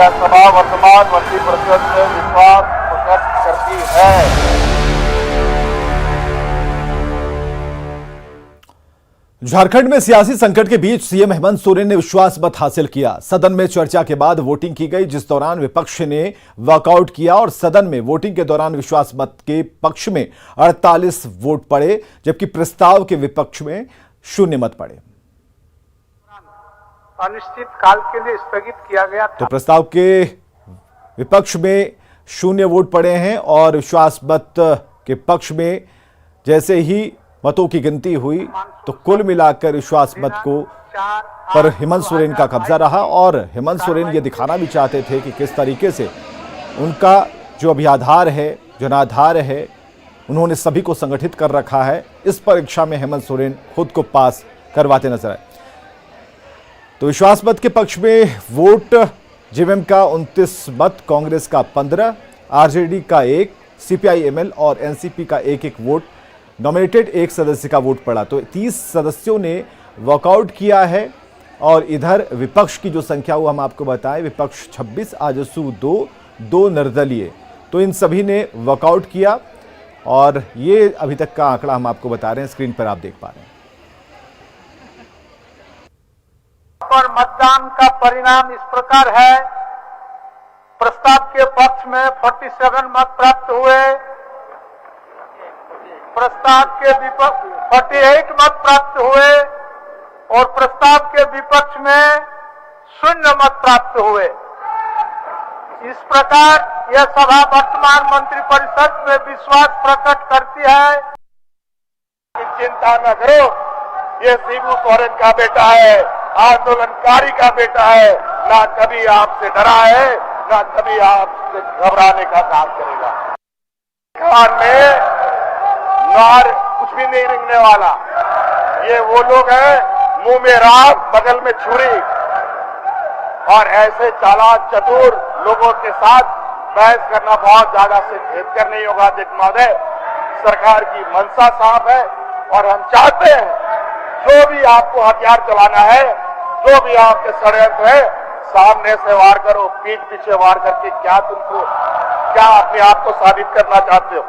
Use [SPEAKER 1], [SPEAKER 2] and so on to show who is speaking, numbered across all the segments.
[SPEAKER 1] यह सभा वर्तमान मंत्रिपरिषद में विश्वास प्रकट करती है।
[SPEAKER 2] झारखंड में सियासी संकट के बीच सीएम हेमंत सोरेन ने विश्वास मत हासिल किया। सदन में चर्चा के बाद वोटिंग की गई, जिस दौरान विपक्ष ने वॉकआउट किया और सदन में वोटिंग के दौरान विश्वास मत के पक्ष में 48 वोट पड़े, जबकि प्रस्ताव के विपक्ष में 0 मत पड़े।
[SPEAKER 3] अनिश्चित काल के लिए स्थगित किया गया था।
[SPEAKER 2] तो प्रस्ताव के विपक्ष में 0 वोट पड़े हैं और विश्वास मत के पक्ष में जैसे ही मतों की गिनती हुई तो कुल मिलाकर विश्वास मत को पर हेमंत सोरेन का कब्जा रहा। और हेमंत सोरेन ये दिखाना भी चाहते थे कि किस तरीके से उनका जो अभी आधार है, जनाधार है, उन्होंने सभी को संगठित कर रखा है। इस परीक्षा में हेमंत सोरेन खुद को पास करवाते नजर आए। तो विश्वास मत के पक्ष में वोट जेवीएम का 29 मत, कांग्रेस का 15, आरजेडी का 1, सीपीआई-एमएल और एनसीपी का 1-1 वोट, नॉमिनेटेड 1 सदस्य का वोट पड़ा। तो 30 सदस्यों ने वॉकआउट किया है। और इधर विपक्ष की जो संख्या वो हम आपको बताएं, विपक्ष 26, आजसू 2 निर्दलीय, तो इन सभी ने वॉकआउट किया। और ये अभी तक का आंकड़ा हम आपको बता रहे हैं, स्क्रीन पर आप देख पा रहे हैं।
[SPEAKER 3] पर मतदान का परिणाम इस प्रकार है। प्रस्ताव के पक्ष में 47 मत प्राप्त हुए, प्रस्ताव के विपक्ष 48 मत प्राप्त हुए और प्रस्ताव के विपक्ष में 0 मत प्राप्त हुए। इस प्रकार यह सभा वर्तमान मंत्रिपरिषद में विश्वास प्रकट करती है।
[SPEAKER 1] चिंता न करो, ये शिबू सोरेन का बेटा है, आंदोलनकारी का बेटा है, ना कभी आपसे डरा है, ना कभी आपसे घबराने का काम करेगा। कान में नार कुछ भी नहीं रेंगने वाला। ये वो लोग हैं, मुंह में राग, बगल में छुरी, और ऐसे चालाक चतुर लोगों के साथ बहस करना बहुत ज्यादा से भेदकर नहीं होगा। अध्यक्ष महोदय, सरकार की मंशा साफ है और हम चाहते हैं जो भी आपको हथियार चलाना है, जो भी आपके षड्यंत्र है, सामने से वार करो, पीठ पीछे वार करके क्या अपने आप को साबित करना चाहते हो?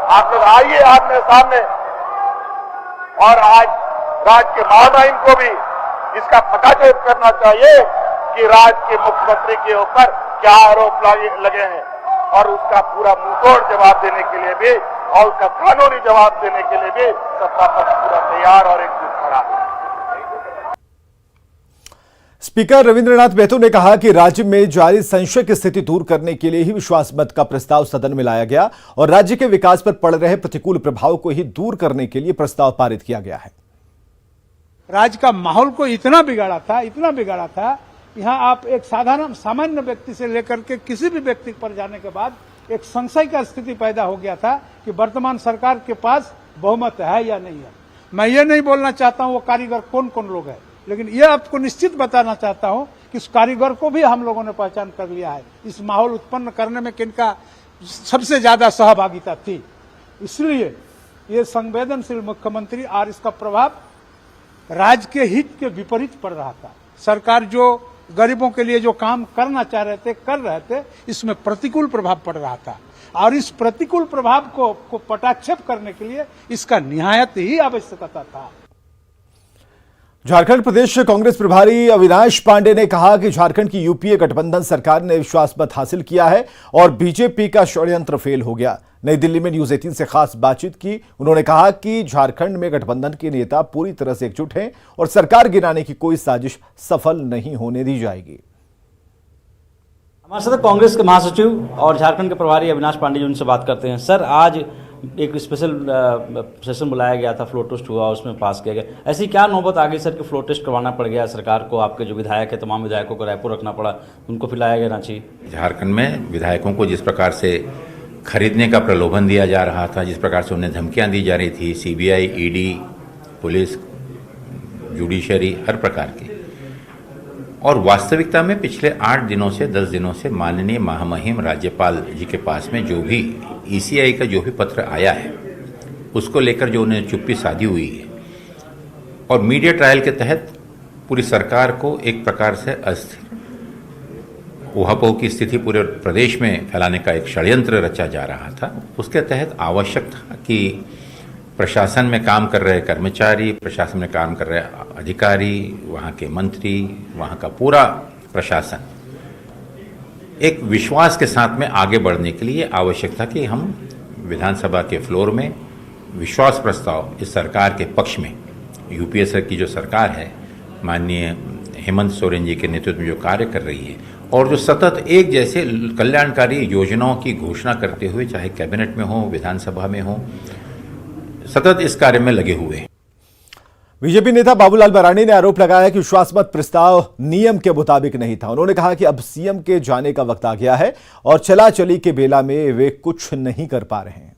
[SPEAKER 1] आप लोग आइए आमने सामने। और आज राज्य के महामहिम को भी इसका पता करना चाहिए कि राज्य के मुख्यमंत्री के ऊपर क्या आरोप लगे हैं, और उसका पूरा मुंहतोड़ जवाब देने के लिए भी और उसका कानूनी जवाब देने के लिए भी सत्ता पक्ष पूरा तैयार और एकजुट खड़ा है।
[SPEAKER 2] स्पीकर रविंद्रनाथ महतो ने कहा कि राज्य में जारी संशय की स्थिति दूर करने के लिए ही विश्वास मत का प्रस्ताव सदन में लाया गया और राज्य के विकास पर पड़ रहे प्रतिकूल प्रभाव को ही दूर करने के लिए प्रस्ताव पारित किया गया है।
[SPEAKER 4] राज्य का माहौल को इतना बिगाड़ा था, यहाँ आप एक साधारण सामान्य व्यक्ति से लेकर के किसी भी व्यक्ति पर जाने के बाद एक संशय का स्थिति पैदा हो गया था कि वर्तमान सरकार के पास बहुमत है या नहीं है। मैं ये नहीं बोलना चाहता हूँ वो कारीगर कौन कौन लोग हैं, लेकिन ये आपको निश्चित बताना चाहता हूं कि उस कारीगर को भी हम लोगों ने पहचान कर लिया है। इस माहौल उत्पन्न करने में किनका सबसे ज्यादा सहभागिता थी। इसलिए ये संवेदनशील मुख्यमंत्री और इसका प्रभाव राज्य के हित के विपरीत पड़ रहा था। सरकार जो गरीबों के लिए जो काम करना चाह रहे थे, कर रहे थे, इसमें प्रतिकूल प्रभाव पड़ रहा था। और इस प्रतिकूल प्रभाव को पटाक्षेप करने के लिए इसका निहायत ही आवश्यकता था।
[SPEAKER 2] झारखंड प्रदेश कांग्रेस प्रभारी अविनाश पांडे ने कहा कि झारखंड की यूपीए गठबंधन सरकार ने विश्वास मत हासिल किया है और बीजेपी का षड्यंत्र फेल हो गया। नई दिल्ली में न्यूज 18 से खास बातचीत की उन्होंने कहा कि झारखंड में गठबंधन के नेता पूरी तरह से एकजुट हैं और सरकार गिराने की कोई साजिश सफल नहीं होने दी जाएगी।
[SPEAKER 5] हमारे साथ कांग्रेस के महासचिव और झारखंड के प्रभारी अविनाश पांडे जी, उनसे बात करते हैं। सर, आज एक स्पेशल सेशन बुलाया गया था, फ्लोर टेस्ट हुआ, उसमें पास किया गया। ऐसी क्या नौबत आ गई सर कि फ्लोर टेस्ट करवाना पड़ गया सरकार को? आपके जो विधायक है, तमाम विधायकों को रायपुर रखना पड़ा, उनको फिर लाया गया रांची।
[SPEAKER 6] झारखंड में विधायकों को जिस प्रकार से खरीदने का प्रलोभन दिया जा रहा था, जिस प्रकार से उन्हें धमकियां दी जा रही थी, सीबीआई, ईडी, पुलिस, जुडिशरी, हर प्रकार की, और वास्तविकता में पिछले 8 दिनों से 10 दिनों से माननीय महामहिम राज्यपाल जी के पास में जो भी ईसीआई का जो भी पत्र आया है, उसको लेकर जो उन्हें चुप्पी साधी हुई है और मीडिया ट्रायल के तहत पूरी सरकार को एक प्रकार से अस्थिर ऊहापोह की स्थिति पूरे प्रदेश में फैलाने का एक षड्यंत्र रचा जा रहा था, उसके तहत आवश्यक था कि प्रशासन में काम कर रहे कर्मचारी, प्रशासन में काम कर रहे अधिकारी, वहाँ के मंत्री, वहाँ का पूरा प्रशासन एक विश्वास के साथ में आगे बढ़ने के लिए आवश्यक था कि हम विधानसभा के फ्लोर में विश्वास प्रस्ताव इस सरकार के पक्ष में, यूपीए की जो सरकार है, माननीय हेमंत सोरेन जी के नेतृत्व में जो कार्य कर रही है और जो सतत एक जैसे कल्याणकारी योजनाओं की घोषणा करते हुए, चाहे कैबिनेट में हो, विधानसभा में हो, सतत इस कार्य में लगे हुए हैं।
[SPEAKER 2] बीजेपी नेता बाबूलाल मरांडी ने आरोप लगाया कि विश्वास मत प्रस्ताव नियम के मुताबिक नहीं था। उन्होंने कहा कि अब सीएम के जाने का वक्त आ गया है और चला चली के बेला में वे कुछ नहीं कर पा रहे हैं।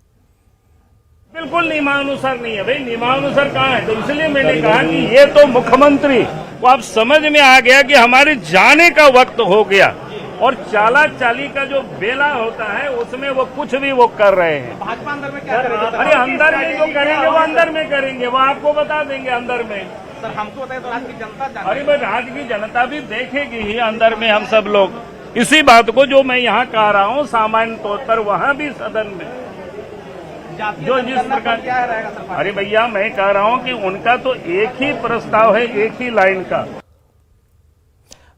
[SPEAKER 7] बिल्कुल नियमानुसार नहीं है भाई, नियमानुसार कहाँ है? तो इसलिए मैंने कहा कि ये तो मुख्यमंत्री को अब समझ में आ गया कि हमारे जाने का वक्त हो गया और चाला चाली का जो बेला होता है उसमें वो कुछ भी वो कर रहे हैं।
[SPEAKER 8] भाजपा अंदर में क्या करेगा?
[SPEAKER 7] अरे अंदर में जो करेंगे वो अंदर में करेंगे, वो आपको बता देंगे अंदर में।
[SPEAKER 8] सर हमको बताए तो राज्य की जनता
[SPEAKER 7] अरे भाई राज्य की जनता भी देखेगी ही अंदर में, हम सब लोग इसी बात को जो मैं यहाँ कह रहा हूँ सामान्य तौर पर वहाँ भी सदन में जो जिस प्रकार
[SPEAKER 8] क्या रहेगा सर?
[SPEAKER 7] अरे भैया मैं कह रहा हूँ कि उनका तो एक ही प्रस्ताव है, एक ही लाइन का।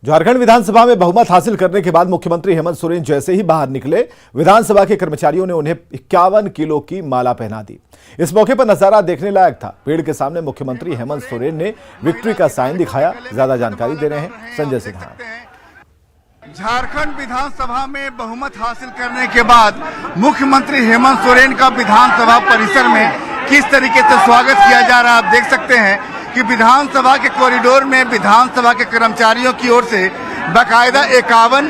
[SPEAKER 2] झारखंड विधानसभा में बहुमत हासिल करने के बाद मुख्यमंत्री हेमंत सोरेन जैसे ही बाहर निकले, विधानसभा के कर्मचारियों ने उन्हें 51 किलो की माला पहना दी। इस मौके पर नजारा देखने लायक था। पेड़ के सामने मुख्यमंत्री हेमंत सोरेन ने विक्ट्री का साइन दिखाया। ज्यादा जानकारी दे रहे हैं संजय सिन्हा।
[SPEAKER 3] झारखंड विधानसभा में बहुमत हासिल करने के बाद मुख्यमंत्री हेमंत सोरेन का विधानसभा परिसर में किस तरीके से स्वागत किया जा रहा है आप देख सकते हैं कि विधानसभा के कॉरिडोर में विधानसभा के कर्मचारियों की ओर से बाकायदा 51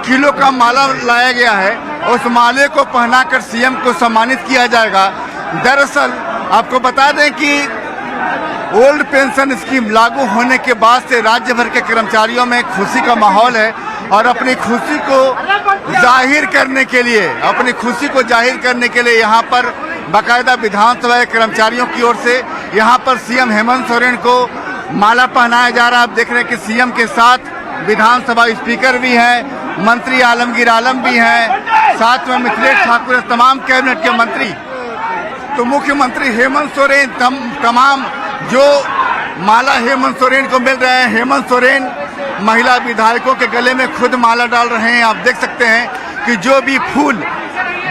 [SPEAKER 3] किलो का माला लाया गया है। उस माले को पहनाकर सीएम को सम्मानित किया जाएगा। दरअसल आपको बता दें कि ओल्ड पेंशन स्कीम लागू होने के बाद से राज्य भर के कर्मचारियों में खुशी का माहौल है और अपनी खुशी को जाहिर करने के लिए यहाँ पर बाकायदा विधानसभा के कर्मचारियों की ओर से यहाँ पर सीएम हेमंत सोरेन को माला पहनाया जा रहा है। आप देख रहे हैं कि सीएम के साथ विधानसभा स्पीकर भी हैं, मंत्री आलमगीर आलम भी हैं, साथ में मिथिलेश ठाकुर, तमाम कैबिनेट के मंत्री। तो मुख्यमंत्री हेमंत सोरेन तमाम जो माला हेमंत सोरेन को मिल रहे हैं, हेमंत सोरेन महिला विधायकों के गले में खुद माला डाल रहे हैं। आप देख सकते हैं कि जो भी फूल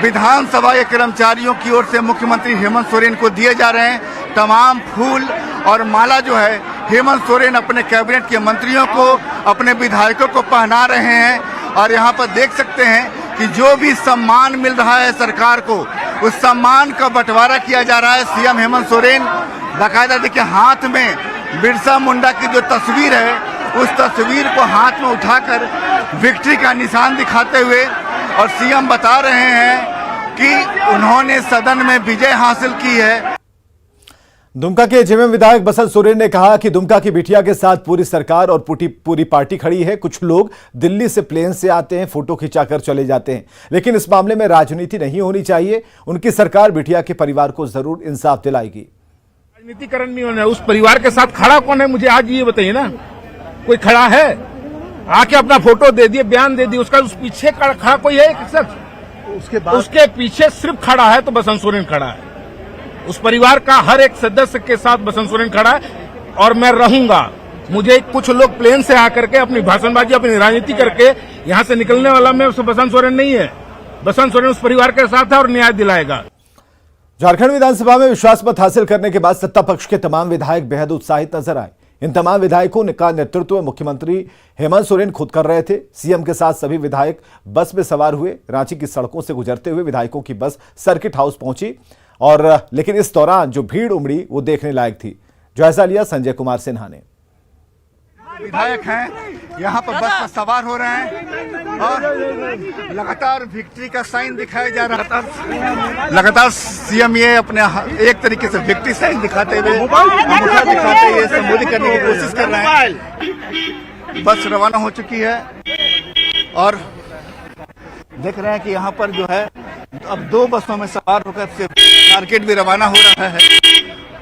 [SPEAKER 3] विधानसभा के कर्मचारियों की ओर से मुख्यमंत्री हेमंत सोरेन को दिए जा रहे हैं, तमाम फूल और माला जो है हेमंत सोरेन अपने कैबिनेट के मंत्रियों को, अपने विधायकों को पहना रहे हैं। और यहाँ पर देख सकते हैं कि जो भी सम्मान मिल रहा है सरकार को, उस सम्मान का बंटवारा किया जा रहा है। सीएम हेमंत सोरेन बाकायदा देखिए हाथ में बिरसा मुंडा की जो तस्वीर है, उस तस्वीर को हाथ में उठाकर विक्ट्री का निशान दिखाते हुए और सीएम बता रहे हैं कि उन्होंने सदन में विजय हासिल की है।
[SPEAKER 2] दुमका के जेएमएम विधायक बसंत सोरेन ने कहा कि दुमका की बिटिया के साथ पूरी सरकार और पूरी पार्टी खड़ी है। कुछ लोग दिल्ली से प्लेन से आते हैं, फोटो खिंचाकर चले जाते हैं, लेकिन इस मामले में राजनीति नहीं होनी चाहिए। उनकी सरकार बिटिया के परिवार को जरूर इंसाफ दिलाएगी।
[SPEAKER 7] राजनीतिकरण नहीं होना है। उस परिवार के साथ खड़ा कौन है मुझे आज ये बताइए ना। कोई खड़ा है आके अपना फोटो दे दिए, बयान दे दिए, उसका उस पीछे खड़ा कोई है एक शख्स? उसके पीछे सिर्फ खड़ा है तो बसंत सोरेन खड़ा है। उस परिवार का हर एक सदस्य के साथ बसंत सोरेन खड़ा है और मैं रहूंगा। मुझे कुछ लोग प्लेन से आकर के अपनी भाषणबाजी, अपनी राजनीति करके यहां से निकलने वाला मैं बसंत सोरेन नहीं है। बसंत सोरेन उस परिवार के साथ है और न्याय दिलाएगा।
[SPEAKER 2] झारखंड विधानसभा में विश्वास मत हासिल करने के बाद सत्ता पक्ष के तमाम विधायक बेहद उत्साहित नजर आए। इन तमाम विधायकों का नेतृत्व मुख्यमंत्री हेमंत सोरेन खुद कर रहे थे। सीएम के साथ सभी विधायक बस में सवार हुए। रांची की सड़कों से गुजरते हुए विधायकों की बस सर्किट हाउस पहुंची और लेकिन इस दौरान जो भीड़ उमड़ी वो देखने लायक थी। जायजा लिया संजय कुमार सिन्हा ने।
[SPEAKER 3] विधायक हैं यहाँ पर बस पर सवार हो रहे हैं और लगातार विक्ट्री का साइन दिखाया जा रहा है। लगातार सीएम ये अपने एक तरीके से विक्ट्री साइन दिखाते हुए, अंगूठा दिखाते हुए संबोधित करने की कोशिश कर रहे हैं। बस रवाना हो चुकी है और देख रहे हैं कि यहाँ पर जो है अब 2 बसों में सवार होकर से मार्केट भी रवाना हो रहा है।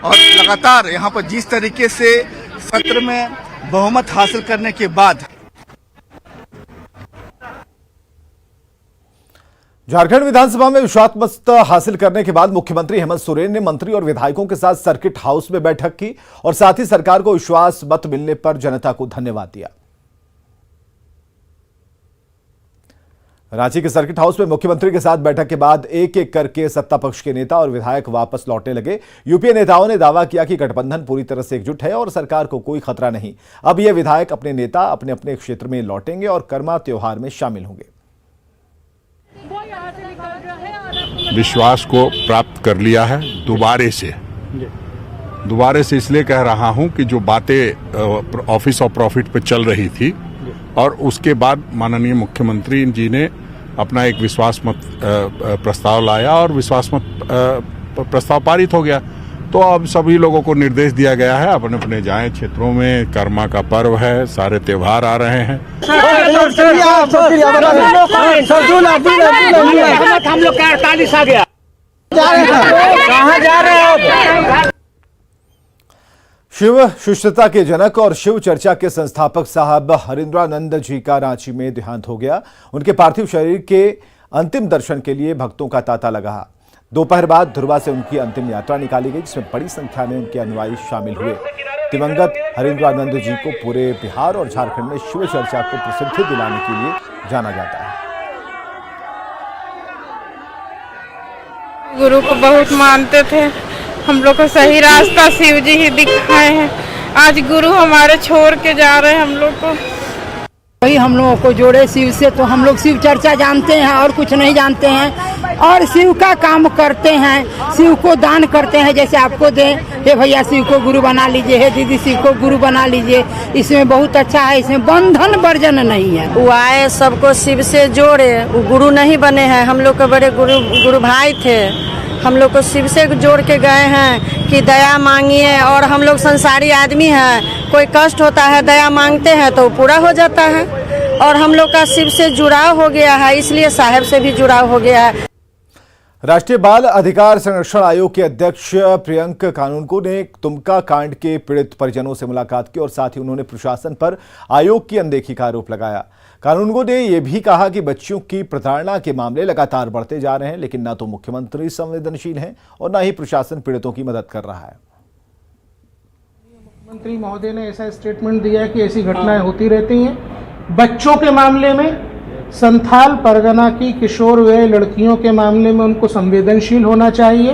[SPEAKER 3] और लगातार यहाँ पर जिस तरीके से सत्र में बहुमत हासिल करने के बाद
[SPEAKER 2] झारखंड विधानसभा में विश्वास मत हासिल करने के बाद मुख्यमंत्री हेमंत सोरेन ने मंत्री और विधायकों के साथ सर्किट हाउस में बैठक की और साथ ही सरकार को विश्वास मत मिलने पर जनता को धन्यवाद दिया। रांची के सर्किट हाउस में मुख्यमंत्री के साथ बैठक के बाद एक एक करके सत्ता पक्ष के नेता और विधायक वापस लौटने लगे। यूपीए नेताओं ने दावा किया कि गठबंधन पूरी तरह से एकजुट है और सरकार को कोई खतरा नहीं। अब ये विधायक अपने नेता अपने अपने क्षेत्र में लौटेंगे और कर्मा त्योहार में शामिल होंगे।
[SPEAKER 9] विश्वास को प्राप्त कर लिया है दोबारे से इसलिए कह रहा हूं कि जो बातें ऑफिस ऑफ प्रॉफिट पे चल रही थी और उसके बाद माननीय मुख्यमंत्री जी ने अपना एक विश्वास मत प्रस्ताव लाया और विश्वास मत प्रस्ताव पारित हो गया। तो अब सभी लोगों को निर्देश दिया गया है अपने अपने जाएं क्षेत्रों में। कर्मा का पर्व है, सारे त्योहार आ रहे हैं।
[SPEAKER 8] हम लोग का 48 आ गया।
[SPEAKER 3] कहाँ जा रहे हो?
[SPEAKER 2] शिव शिष्टता के जनक और शिव चर्चा के संस्थापक साहब हरिंद्रानंद जी का रांची में देहांत हो गया। उनके पार्थिव शरीर के अंतिम दर्शन के लिए भक्तों का तांता लगा। दोपहर बाद धुरवा से उनकी अंतिम यात्रा निकाली गई, जिसमें बड़ी संख्या में उनके अनुयायी शामिल हुए। दिवंगत हरिंद्रानंद जी को पूरे बिहार और झारखंड में शिव चर्चा को प्रसिद्धि दिलाने के लिए जाना जाता है।
[SPEAKER 10] गुरु को बहुत मानते थे, हम लोग को सही रास्ता शिव जी ही दिखाए हैं। आज गुरु हमारे छोड़ के जा रहे हैं हम लोग को।
[SPEAKER 11] वही हम लोगों को जोड़े शिव से, तो हम लोग शिव चर्चा जानते हैं और कुछ नहीं जानते हैं और शिव का काम करते हैं, शिव को दान करते हैं। जैसे आपको दे, हे भैया शिव को गुरु बना लीजिए, हे दीदी शिव को गुरु बना लीजिए। इसमें बहुत अच्छा है, इसमें बंधन वर्जन नहीं है।
[SPEAKER 12] वो आए सबको शिव से जोड़े, वो गुरु नहीं बने हैं। हम लोग के बड़े गुरु भाई थे, हम लोग को शिव से जोड़ के गए हैं कि दया मांगिए। और हम लोग संसारी आदमी हैं, कोई कष्ट होता है दया मांगते हैं तो पूरा हो जाता है। और हम लोग का शिव से जुड़ाव हो गया है, इसलिए साहेब से भी जुड़ाव हो गया है।
[SPEAKER 2] राष्ट्रीय बाल अधिकार संरक्षण आयोग के अध्यक्ष प्रियंक कानूनगो ने दुमका कांड के पीड़ित परिजनों से मुलाकात की और साथ ही उन्होंने प्रशासन पर आयोग की अनदेखी का आरोप लगाया। कानूनगो ने यह भी कहा कि बच्चियों की प्रताड़ना के मामले लगातार बढ़ते जा रहे हैं, लेकिन न तो मुख्यमंत्री संवेदनशील हैं और न ही प्रशासन पीड़ितों की मदद कर रहा है।
[SPEAKER 3] मुख्यमंत्री महोदय ने ऐसा स्टेटमेंट दिया है कि ऐसी घटनाएं होती रहती हैं। बच्चों के मामले में, संथाल परगना की किशोर वय लड़कियों के मामले में उनको संवेदनशील होना चाहिए।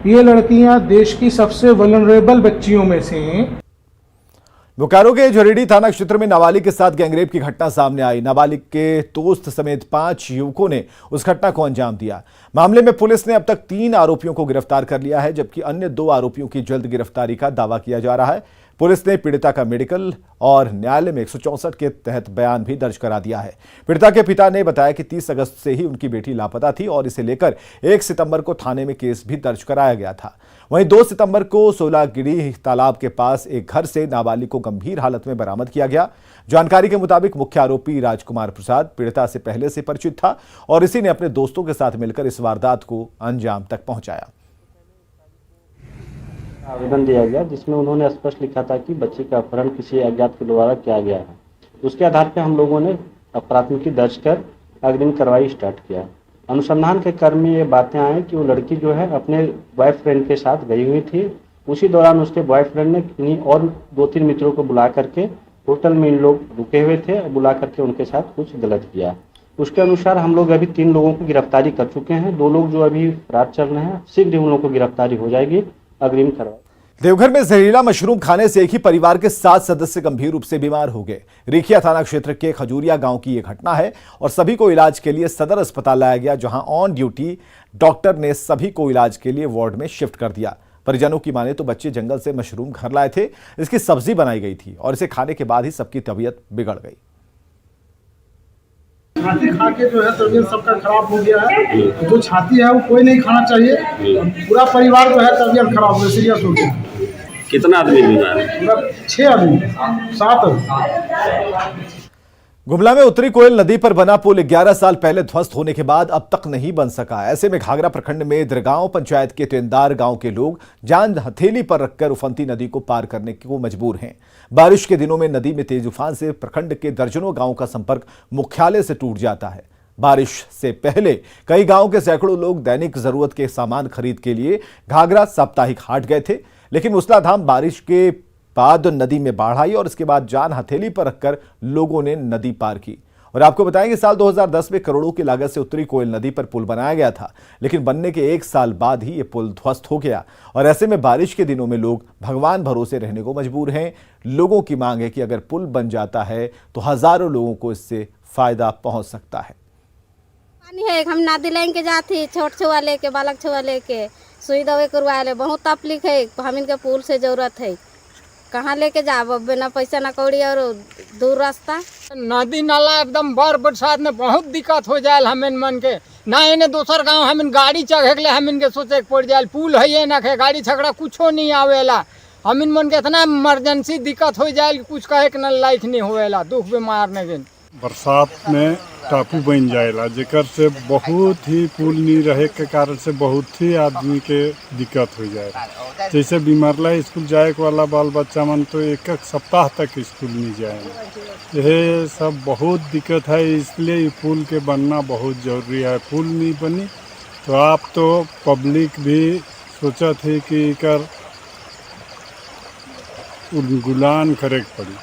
[SPEAKER 3] ये लड़कियां देश की सबसे वल्नरेबल बच्चियों में से हैं।
[SPEAKER 2] बोकारो के झरीडी थाना क्षेत्र में नाबालिग के साथ गैंगरेप की घटना सामने आई। नाबालिग के दोस्त समेत 5 युवकों ने उस घटना को अंजाम दिया। मामले में पुलिस ने अब तक 3 आरोपियों को गिरफ्तार कर लिया है, जबकि अन्य 2 आरोपियों की जल्द गिरफ्तारी का दावा किया जा रहा है। पुलिस ने पीड़िता का मेडिकल और न्यायालय में 164 के तहत बयान भी दर्ज करा दिया है। पीड़िता के पिता ने बताया कि 30 अगस्त से ही उनकी बेटी लापता थी और इसे लेकर 1 सितंबर को थाने में केस भी दर्ज कराया गया था। वहीं 2 सितंबर को सोलागिरी तालाब के पास एक घर से नाबालिग को गंभीर हालत में बरामद किया गया। जानकारी के मुताबिक मुख्य आरोपी राजकुमार प्रसाद पीड़िता से पहले से परिचित था और इसी ने अपने दोस्तों के साथ मिलकर इस वारदात को अंजाम तक पहुंचाया।
[SPEAKER 13] आवेदन दिया गया जिसमें उन्होंने स्पष्ट लिखा था कि बच्चे का अपहरण किसी अज्ञात के द्वारा किया गया है। उसके आधार पर हम लोगों ने प्राथमिकी दर्ज कर अग्रिम कार्रवाई स्टार्ट किया। अनुसंधान के क्रम में ये बातें आई कि वो लड़की जो है अपने बॉयफ्रेंड के साथ गई हुई थी। उसी दौरान उसके बॉयफ्रेंड ने इन्हीं और 2-3 मित्रों को बुला करके होटल में इन लोग रुके हुए थे, बुला करके उनके साथ कुछ गलत किया। उसके अनुसार हम लोग अभी 3 लोगों को गिरफ्तारी कर चुके हैं। 2 लोग जो अभी फरार चल रहे हैं, शीघ्र उन लोगों को गिरफ्तारी हो जाएगी। अग्रिम कार्रवाई।
[SPEAKER 2] देवघर में जहरीला मशरूम खाने से एक ही परिवार के 7 सदस्य गंभीर रूप से बीमार हो गए। रिखिया थाना क्षेत्र के खजूरिया गांव की यह घटना है और सभी को इलाज के लिए सदर अस्पताल लाया गया, जहां ऑन ड्यूटी डॉक्टर ने सभी को इलाज के लिए वार्ड में शिफ्ट कर दिया। परिजनों की माने तो बच्चे जंगल से मशरूम घर लाए थे, इसकी सब्जी बनाई गई थी और इसे खाने के बाद ही सबकी तबीयत बिगड़ गई।
[SPEAKER 3] छाती खा के जो है तबीयत सबका खराब हो गया है। जो छाती है वो कोई नहीं खाना चाहिए। पूरा परिवार जो है तबीयत खराब हो गया, सीरियस हो गया।
[SPEAKER 13] कितना आदमी बीमार है?
[SPEAKER 3] 6 आदमी, 7 आदमी।
[SPEAKER 2] गुमला में उत्तरी कोयल नदी पर बना पुल 11 साल पहले ध्वस्त होने के बाद अब तक नहीं बन सका। ऐसे में घाघरा प्रखंड में दरगांव पंचायत के तेंदार गांव के लोग जान हथेली पर रखकर उफनती नदी को पार करने को मजबूर हैं। बारिश के दिनों में नदी में तेज उफान से प्रखंड के दर्जनों गांवों का संपर्क मुख्यालय से टूट जाता है। बारिश से पहले कई गांव के सैकड़ों लोग दैनिक जरूरत के सामान खरीद के लिए घाघरा साप्ताहिक हाट गए थे, लेकिन मूसलाधार बारिश के बाद नदी में बाढ़ आई और इसके बाद जान हथेली पर रखकर लोगों ने नदी पार की। और आपको बताएं कि साल 2010 में करोड़ों की लागत से उत्तरी कोयल नदी पर पुल बनाया गया था, लेकिन बनने के 1 साल बाद ही ये पुल ध्वस्त हो गया और ऐसे में बारिश के दिनों में लोग भगवान भरोसे रहने को मजबूर हैं। लोगों की मांग है कि अगर पुल बन जाता है तो हजारों लोगों को इससे फायदा पहुंच सकता है।
[SPEAKER 14] पानी है, हम नदी लेके जाती, छोट छुआ लेके, बालक छुआ लेके, सुई दवाई करवा ले, बहुत तकलीफ है। हम इनके पुल से जरूरत है, कहाँ लेके जाब, बिना पैसा ना कौड़ी और दूर रास्ता।
[SPEAKER 8] नदी नाला एकदम बार बरसात में बहुत दिक्कत हो जाए हमें मन के, ना इन्हें दोसर गांव हमें गाड़ी चढ़े के हम इनके सोचे पड़ जाए, पुल है ये ना है, गाड़ी छकड़ा कुछो नहीं आवेला। हम इन मन के इतना इमरजेंसी दिक्कत हो जाए कि कुछ कहे के न लाइक नहीं होवेला, दुख बीमार नहीं।
[SPEAKER 9] बरसात में टापू बन जाएला, जेकर से बहुत ही पुल नहीं रहे के कारण से बहुत ही आदमी के दिक्कत हो जाएगा। जैसे बीमारला स्कूल जाए वाला बाल बच्चा मन तो एक सप्ताह तक स्कूल नहीं जाएगा। यह सब बहुत दिक्कत है, इसलिए पुल के बनना बहुत जरूरी है। पुल नहीं बनी तो आप तो पब्लिक भी सोचा थे कि कर गुलान करे पड़ी।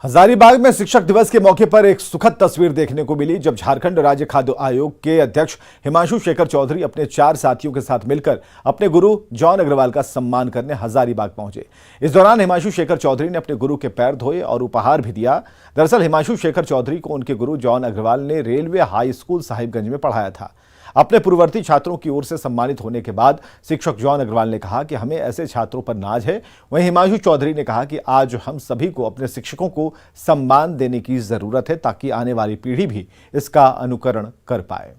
[SPEAKER 2] हजारीबाग में शिक्षक दिवस के मौके पर एक सुखद तस्वीर देखने को मिली, जब झारखंड राज्य खाद्य आयोग के अध्यक्ष हिमांशु शेखर चौधरी अपने 4 साथियों के साथ मिलकर अपने गुरु जॉन अग्रवाल का सम्मान करने हजारीबाग पहुंचे। इस दौरान हिमांशु शेखर चौधरी ने अपने गुरु के पैर धोए और उपहार भी दिया। दरअसल हिमांशु शेखर चौधरी को उनके गुरु जॉन अग्रवाल ने रेलवे हाई स्कूल साहिबगंज में पढ़ाया था। अपने पूर्ववर्ती छात्रों की ओर से सम्मानित होने के बाद शिक्षक जॉन अग्रवाल ने कहा कि हमें ऐसे छात्रों पर नाज है। वहीं हिमांशु चौधरी ने कहा कि आज हम सभी को अपने शिक्षकों को सम्मान देने की जरूरत है, ताकि आने वाली पीढ़ी भी इसका अनुकरण कर पाए।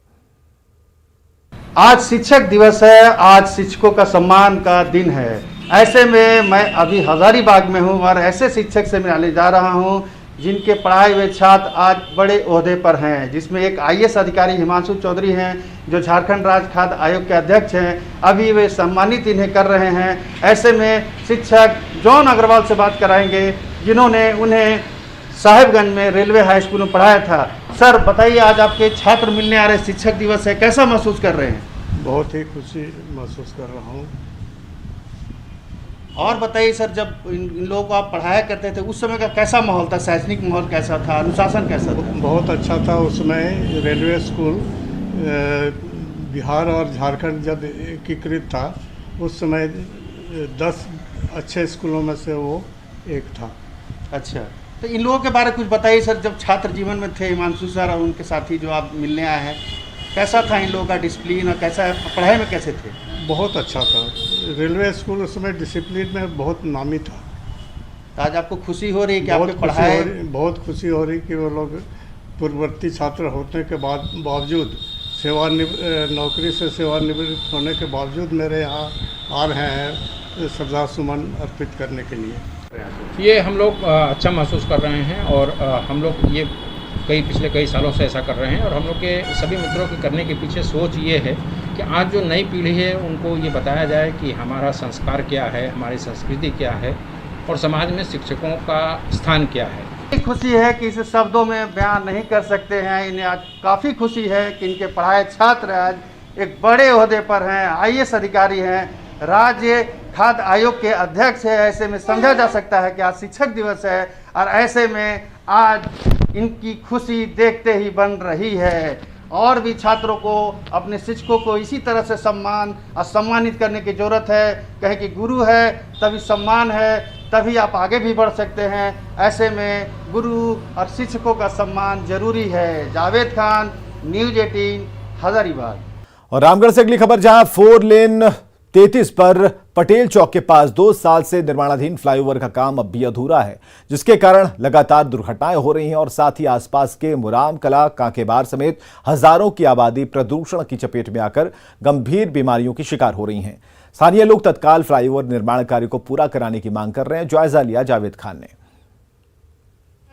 [SPEAKER 15] आज शिक्षक दिवस है, आज शिक्षकों का सम्मान का दिन है। ऐसे में मैं अभी हजारीबाग में हूँ और ऐसे शिक्षक से मिलने जा रहा हूँ जिनके पढ़ाए हुए छात्र आज बड़े ओहदे पर हैं, जिसमें एक IAS अधिकारी हिमांशु चौधरी हैं जो झारखंड राज्य खाद्य आयोग के अध्यक्ष हैं। अभी वे सम्मानित इन्हें कर रहे हैं। ऐसे में शिक्षक जॉन अग्रवाल से बात कराएंगे जिन्होंने उन्हें साहिबगंज में रेलवे हाई स्कूल में पढ़ाया था। सर बताइए, आज आपके छात्र मिलने आ रहे, शिक्षक दिवस है, कैसा महसूस कर रहे हैं?
[SPEAKER 9] बहुत ही खुशी महसूस कर रहा हूँ।
[SPEAKER 15] और बताइए सर, जब इन लोगों को आप पढ़ाया करते थे उस समय का कैसा माहौल था, शैक्षणिक माहौल कैसा था, अनुशासन कैसा था?
[SPEAKER 9] बहुत अच्छा था। उस समय रेलवे स्कूल बिहार और झारखंड जब एकीकृत था उस समय 10 अच्छे स्कूलों में से वो एक था।
[SPEAKER 15] अच्छा, तो इन लोगों के बारे में कुछ बताइए सर, जब छात्र जीवन में थे हिमांशु सर और उनके साथी जो आप मिलने आए हैं, कैसा था इन लोगों का डिसिप्लिन और कैसा पढ़ाई में कैसे थे?
[SPEAKER 9] बहुत अच्छा था। रेलवे स्कूल उस समय डिसिप्लिन में बहुत नामी था।
[SPEAKER 15] आज आपको खुशी हो रही है कि आपके पढ़ाई?
[SPEAKER 9] बहुत खुशी हो रही कि वो लोग पूर्ववर्ती छात्र होने के बावजूद नौकरी से सेवानिवृत्त होने के बावजूद मेरे यहाँ आ रहे हैं श्रद्धा सुमन अर्पित करने के लिए।
[SPEAKER 16] ये हम लोग अच्छा महसूस कर रहे हैं और हम लोग ये पिछले कई सालों से ऐसा कर रहे हैं और हम लोग के सभी मित्रों के करने के पीछे सोच ये है कि आज जो नई पीढ़ी है उनको ये बताया जाए कि हमारा संस्कार क्या है, हमारी संस्कृति क्या है और समाज में शिक्षकों का स्थान क्या है।
[SPEAKER 15] खुशी है कि इसे शब्दों में बयान नहीं कर सकते हैं। इन्हें आज काफ़ी खुशी है कि इनके पढ़ाए छात्र आज एक बड़े ओहदे पर हैं, IAS अधिकारी हैं, राज्य खाद्य आयोग के अध्यक्ष है। ऐसे में समझा जा सकता है कि आज शिक्षक दिवस है और ऐसे में आज इनकी खुशी देखते ही बन रही है। और भी छात्रों को, अपने शिक्षकों को इसी तरह से सम्मानित करने की ज़रूरत है। कहे कि गुरु है तभी सम्मान है, तभी आप आगे भी बढ़ सकते हैं। ऐसे में गुरु और शिक्षकों का सम्मान जरूरी है। जावेद खान, न्यूज़ 18 हजारीबाग।
[SPEAKER 2] और रामगढ़ से अगली खबर, जहां 4 लेन 33 पर पटेल चौक के पास 2 साल से निर्माणाधीन फ्लाईओवर का काम अब भी अधूरा है, जिसके कारण लगातार दुर्घटनाएं हो रही हैं और साथ ही आसपास के मुराम कला, कांकेबार समेत हजारों की आबादी प्रदूषण की चपेट में आकर गंभीर बीमारियों की शिकार हो रही हैं। स्थानीय लोग तत्काल फ्लाईओवर निर्माण कार्य को पूरा कराने की मांग कर रहे हैं। जायजा लिया जावेद खान ने।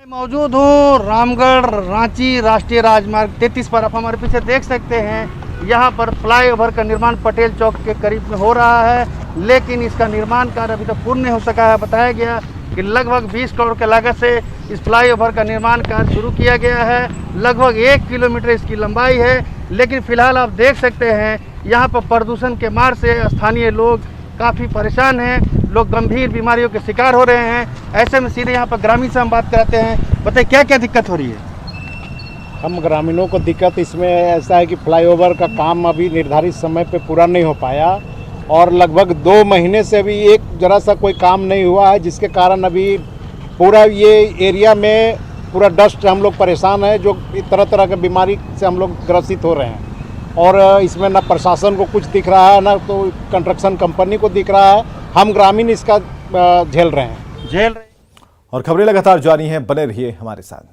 [SPEAKER 15] मौजूद हूँ रामगढ़ रांची राष्ट्रीय राजमार्ग 33 पर। आप हमारे पीछे देख सकते हैं, यहाँ पर फ्लाईओवर का निर्माण पटेल चौक के करीब में हो रहा है, लेकिन इसका निर्माण कार्य अभी तक पूर्ण नहीं हो सका है। बताया गया कि लगभग 20 करोड़ के लागत से इस फ्लाईओवर का निर्माण कार्य शुरू किया गया है। लगभग 1 किलोमीटर इसकी लंबाई है, लेकिन फिलहाल आप देख सकते हैं यहाँ पर प्रदूषण के मार से स्थानीय लोग काफ़ी परेशान हैं, लोग गंभीर बीमारियों के शिकार हो रहे हैं। ऐसे में सीधे यहाँ पर ग्रामीण से हम बात कराते हैं। बताइए क्या क्या दिक्कत हो रही है?
[SPEAKER 17] हम ग्रामीणों को दिक्कत इसमें ऐसा है कि फ्लाईओवर का काम अभी निर्धारित समय पे पूरा नहीं हो पाया और लगभग 2 महीने से अभी एक जरा सा कोई काम नहीं हुआ है, जिसके कारण अभी पूरा ये एरिया में पूरा डस्ट हम लोग परेशान है, जो तरह तरह के बीमारी से हम लोग ग्रसित हो रहे हैं। और इसमें ना प्रशासन को कुछ दिख रहा है, ना तो कंस्ट्रक्शन कंपनी को दिख रहा है। हम ग्रामीण इसका झेल रहे हैं।
[SPEAKER 2] और खबरें लगातार जारी हैं, बने रहिए हमारे साथ।